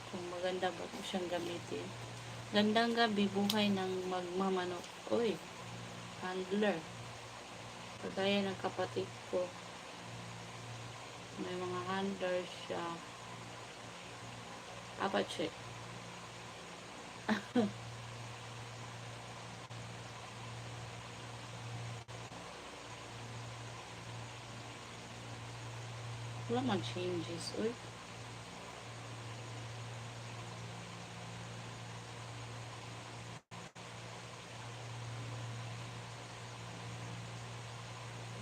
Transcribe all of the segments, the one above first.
kung maganda ba ko siyang gamitin. Gandang gabi, buhay ng magmamanok. Uy, handler. Kagaya ng kapatid ko. May mga handler siya. Apache. Wala man changes. Uy.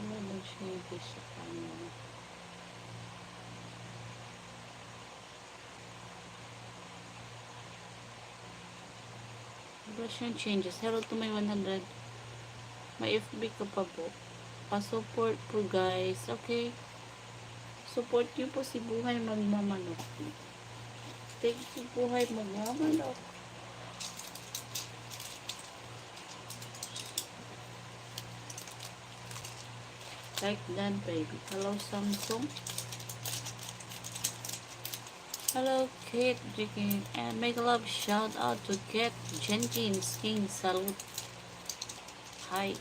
Wala man changes sa kanya. Wala siyang changes. Hello to my 100. May FB ka pa po. Pa-support po guys. Okay. Support niyo po si Buhay Magmamanok. Thank you Buhay Magmamanok. Like that baby. Hello Samsung. Hello Kate Jikin. And make love shout out to Kate Jenkin King Salute. Hi.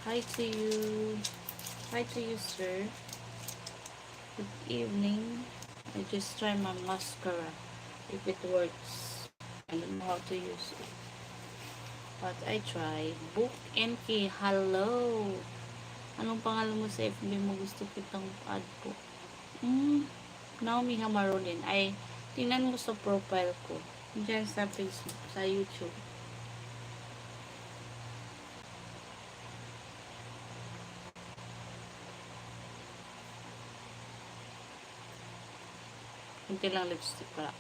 Hi to you. Hi to you sir. Good evening. I just try my mascara. If it works. I don't know how to use it. But I tried. Book and Key. Hello. Anong pangalan mo sa FB mo? Gusto kitang add po. Naomi Hamarolin. Ay, tingnan mo sa profile ko. Diyan sa Facebook, sa YouTube. Kunti lang lipstick pala.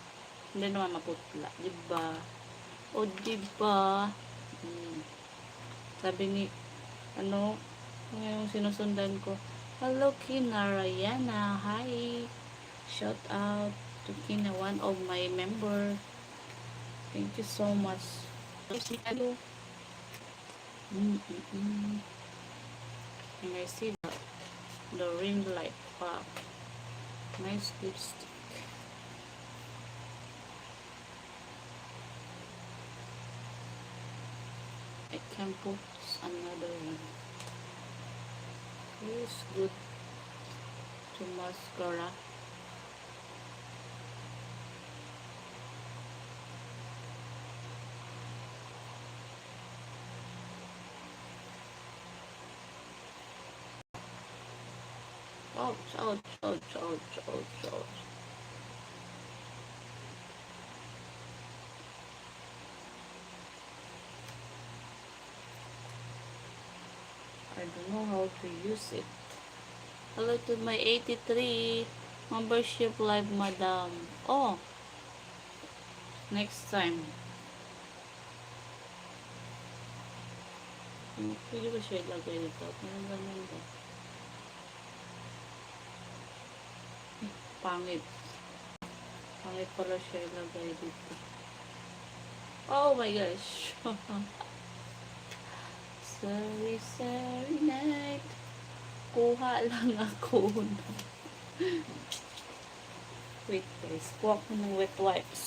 Hindi naman maputla. Diba? O, diba? Sabi ni, yung sinusundan ko, hello, Kinarayana. Hi. Shout out to Kina, one of my member. Thank you so much. Hello. And I see the ring light. Wow. Nice lipstick. I can put another one. It's good to mascara. Ouch, ouch, ouch, ouch, ouch, ouch. I don't know how to use it. Hello to my 83 membership live, madam. Oh, next time. Pwede ba siya ilagay dito? Parang ganun ba? Pangit. Pangit pala siya ilagay dito. Oh my gosh. Sorry, sorry night. Kuha lang ako. Wait guys. Kuha ko ng wet wipes.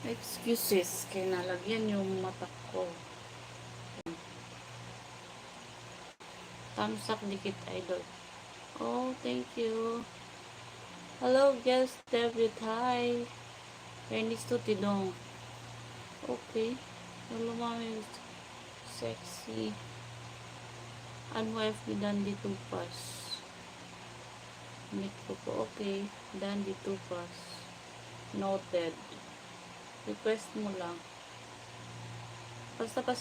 Excuses, kaya nalagyan yung mata ko. Thumbs up dikit idol. Oh, thank you. Hello, guest David. Hi. Chinese to Tidong. Okay. Hello, mami. Sexy. Unwife ni Dandy Tupas. Meet ko po. Okay. Dandy Tupas. Noted. Request mo lang. Basta pa